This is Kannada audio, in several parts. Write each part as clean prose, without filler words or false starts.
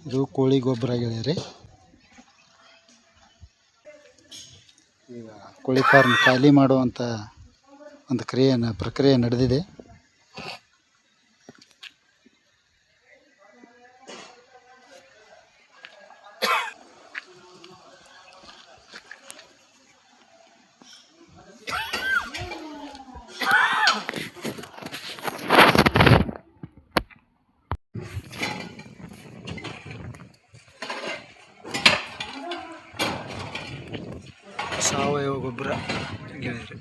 ಇದು ಕೋಳಿ ಗೊಬ್ಬರ ಗೆಳೆಯರೆ. ಈಗ ಕೋಳಿ ಫಾರ್ಮ್ ಖಾಲಿ ಮಾಡುವಂಥ ಒಂದು ಪ್ರಕ್ರಿಯೆ ನಡೆದಿದೆ. ಸಾವಯವ ಗೊಬ್ಬರ ಗೆಳೆಯರೆ.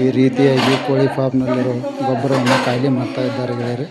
ಈ ರೀತಿಯಾಗಿ ಕೋಳಿ ಫಾರ್ಮ್ನಲ್ಲಿರೋ ಗೊಬ್ಬರವನ್ನು ಖಾಲಿ ಮಾಡ್ತಾ ಇದ್ದಾರೆ ಗೆಳೆಯರೆ.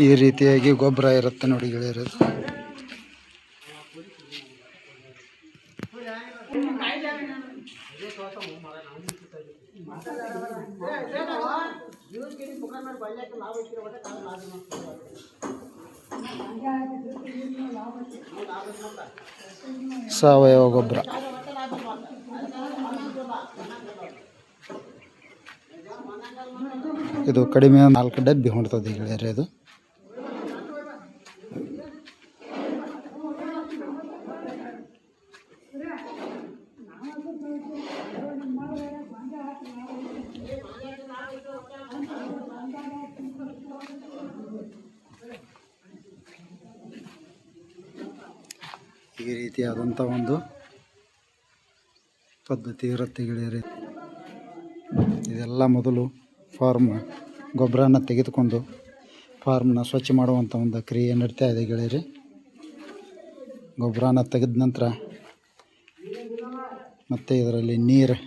ಈ ರೀತಿಯಾಗಿ ಗೊಬ್ಬರ ಇರುತ್ತೆ ನೋಡಿ ಗೆಳೆಯರು. ಸಾವಯವ ಗೊಬ್ಬರ ಇದು ಕಡಿಮೆ 4 ಡಬ್ಬಿ ಹೊಂಡ್ತದೆ ಗೆಳೆಯರೆ. ಇದು ಈ ರೀತಿಯಾದಂಥ ಒಂದು ಪದ್ಧತಿ ಇರುತ್ತೆ ಗೆಳೆಯರೆ. ಇದೆಲ್ಲ ಮೊದಲು ಫಾರ್ಮ್ ಗೊಬ್ಬರನ ತೆಗೆದುಕೊಂಡು ಫಾರ್ಮ್ನ ಸ್ವಚ್ಛ ಮಾಡುವಂಥ ಒಂದು ಕ್ರಿಯೆ ನಡೀತಾ ಇದೆ ಗೆಳೆಯರೆ. ಗೊಬ್ಬರನ ತೆಗೆದ ನಂತರ ಮತ್ತೆ ಇದರಲ್ಲಿ ನೀರು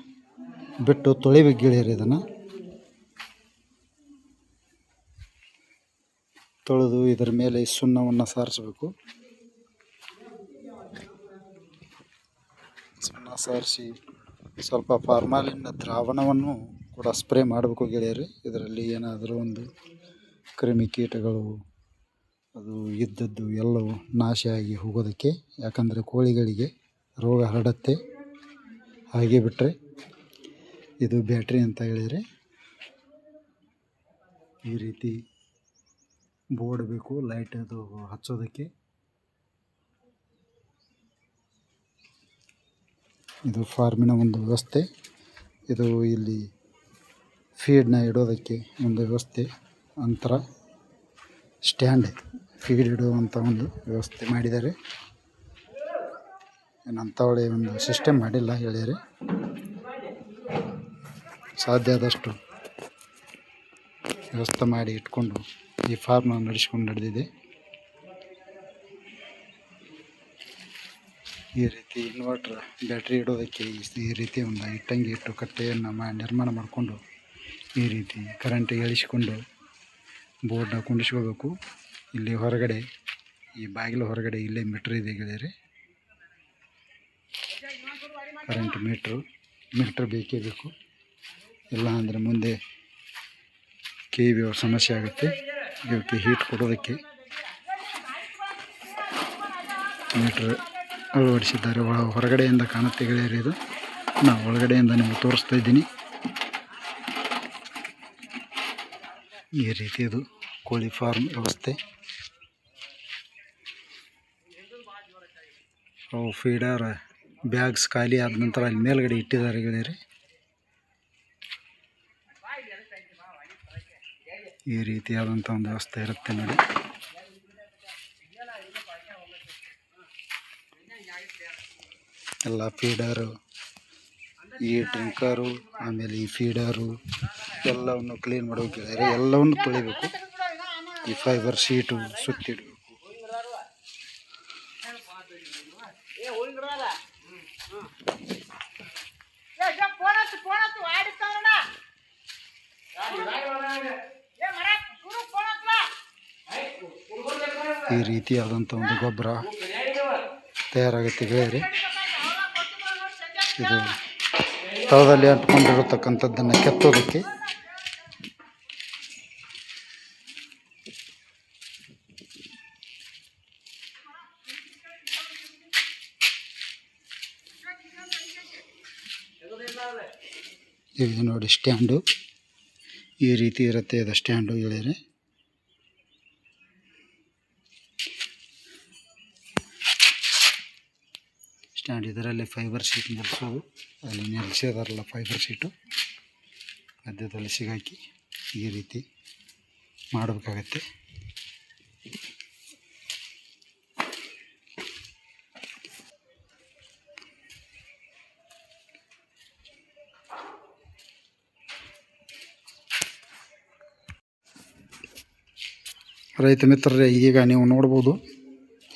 ಬಿಟ್ಟು ತೊಳಿಬೇಕು ಗೆಳೆಯರೆ. ಇದನ್ನು ತೊಳೆದು ಇದರ ಮೇಲೆ ಸುಣ್ಣವನ್ನು ಸಾರಿಸಬೇಕು. ಸುಣ್ಣ ಸಾರಿಸಿ ಸ್ವಲ್ಪ ಫಾರ್ಮಾಲಿನ್ ದ್ರಾವಣವನ್ನು ಕೂಡ ಸ್ಪ್ರೇ ಮಾಡಬೇಕು ಗೆಳೆಯರೆ. ಇದರಲ್ಲಿ ಏನಾದರೂ ಒಂದು ಕ್ರಿಮಿಕೀಟಗಳು ಅದು ಇದ್ದದ್ದು ಎಲ್ಲವೂ ನಾಶ ಆಗಿ ಹೋಗೋದಕ್ಕೆ. ಯಾಕಂದರೆ ಕೋಳಿಗಳಿಗೆ ರೋಗ ಹರಡುತ್ತೆ. ಹಾಗೆ ಬಿಟ್ಟರೆ ಇದು ಬ್ಯಾಟ್ರಿ ಅಂತ ಹೇಳಿದರೆ ಈ ರೀತಿ ಬೋರ್ಡ್ ಬೇಕು ಲೈಟ್ ಅದು ಹಚ್ಚೋದಕ್ಕೆ. ಇದು ಫಾರ್ಮಿನ ಒಂದು ವ್ಯವಸ್ಥೆ. ಇದು ಇಲ್ಲಿ ಫೀಡ್ನ ಇಡೋದಕ್ಕೆ ಒಂದು ವ್ಯವಸ್ಥೆ, ಅಂತರ ಸ್ಟ್ಯಾಂಡ್ ಫೀಡ್ ಇಡುವಂಥ ಒಂದು ವ್ಯವಸ್ಥೆ ಮಾಡಿದ್ದಾರೆ. ಏನಂತ ಒಳ್ಳೆ ಒಂದು ಸಿಸ್ಟಮ್ ಮಾಡಿಲ್ಲ ಗೆಳೆಯರೆ. ಸಾಧ್ಯ ಆದಷ್ಟು ವ್ಯವಸ್ಥೆ ಮಾಡಿ ಇಟ್ಕೊಂಡು ಈ ಫಾರ್ಮ್ ನಡೆಸ್ಕೊಂಡು ನಡೆದಿದೆ. ಈ ರೀತಿ ಇನ್ವರ್ಟರ್ ಬ್ಯಾಟ್ರಿ ಇಡೋದಕ್ಕೆ ಈ ರೀತಿ ಒಂದು ಇಟ್ಟಂಗಿ ಇಟ್ಟು ಕಟ್ಟೆಯನ್ನು ನಿರ್ಮಾಣ ಮಾಡಿಕೊಂಡು ಈ ರೀತಿ ಕರೆಂಟ್ ಎಳಿಸಿಕೊಂಡು ಬೋರ್ಡ್ನ ಕುಂಡಿಸ್ಕೋಬೇಕು. ಇಲ್ಲಿ ಹೊರಗಡೆ ಈ ಬಾಗಿಲು ಹೊರಗಡೆ ಇಲ್ಲೇ ಮೀಟ್ರ್ ಇದೆ ಗೆಳೆಯರೆ. ಕರೆಂಟ್ ಮೀಟ್ರ್ ಬೇಕೇ ಬೇಕು. ಇಲ್ಲ ಅಂದರೆ ಮುಂದೆ ಕಿವಿ ಸಮಸ್ಯೆ ಆಗುತ್ತೆ. ಇವಕ್ಕೆ ಹೀಟ್ ಕೊಡೋದಕ್ಕೆ ಮೀಟ್ರ್ ಅಳವಡಿಸಿದ್ದಾರೆ. ಹೊರಗಡೆಯಿಂದ ಕಾಣುತ್ತೆ ಗೆಳೆಯರು. ಇದು ನಾವು ಒಳಗಡೆಯಿಂದ ನಿಮಗೆ ತೋರಿಸ್ತಾ ಇದ್ದೀನಿ. ಈ ರೀತಿ ಇದು ಕೋಳಿ ಫಾರ್ಮ್ ವ್ಯವಸ್ಥೆ. ಅವು ಫೀಡರ್ ಬ್ಯಾಗ್ಸ್ ಖಾಲಿ ಆದ ನಂತರ ಅಲ್ಲಿ ಮೇಲ್ಗಡೆ ಇಟ್ಟಿದ್ದಾರೆ ಗೆಳೆಯರೆ. ಈ ರೀತಿಯಾದಂಥ ಒಂದು ವ್ಯವಸ್ಥೆ ಇರುತ್ತೆ ನೋಡಿ. ಎಲ್ಲ ಫೀಡರು, ಈ ಡ್ರಿಂಕರು, ಆಮೇಲೆ ಈ ಫೀಡರು ಎಲ್ಲವನ್ನು ಕ್ಲೀನ್ ಮಾಡೋಕೆ ಗೆಳೆಯರೆ. ಎಲ್ಲವನ್ನು ತೊಳಿಬೇಕು. ಈ ಫೈಬರ್ ಶೀಟು ಸುತ್ತಿಡಬೇಕು. ಈ ರೀತಿಯಾದಂಥ ಒಂದು ಗೊಬ್ಬರ ತಯಾರಾಗುತ್ತೆ ಗೆಳೆಯರೆ. ಇದು ತಳದಲ್ಲಿ ಅಂಟ್ಕೊಂಡಿರತಕ್ಕಂಥದ್ದನ್ನು ಕೆತ್ತೋದಕ್ಕೆ. ಇದು ನೋಡಿ ಸ್ಟ್ಯಾಂಡು. ಈ ರೀತಿ ಇರುತ್ತೆ ಇದು ಸ್ಟ್ಯಾಂಡು ಗೆಳೆಯರೆ. ಸ್ಟ್ಯಾಂಡ್ ಇದರಲ್ಲಿ ಫೈಬರ್ ಶೀಟ್ ನಿಲ್ಲಿಸೋದು. ಅಲ್ಲಿ ನಿಲ್ಲಿಸಿದಾರಲ್ಲ ಫೈಬರ್ ಶೀಟು ಮಧ್ಯದಲ್ಲಿ ಸಿಗಾಕಿ ಈ ರೀತಿ ಮಾಡಬೇಕಾಗತ್ತೆ. ರೈತ ಮಿತ್ರರೇ, ಈಗ ನೀವು ನೋಡ್ಬೋದು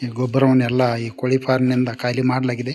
ಈ ಗೊಬ್ಬರವನ್ನೆಲ್ಲ ಈ ಕೋಳಿ ಫಾರ್ಮ್ನಿಂದ ಖಾಲಿ ಮಾಡಲಾಗಿದೆ.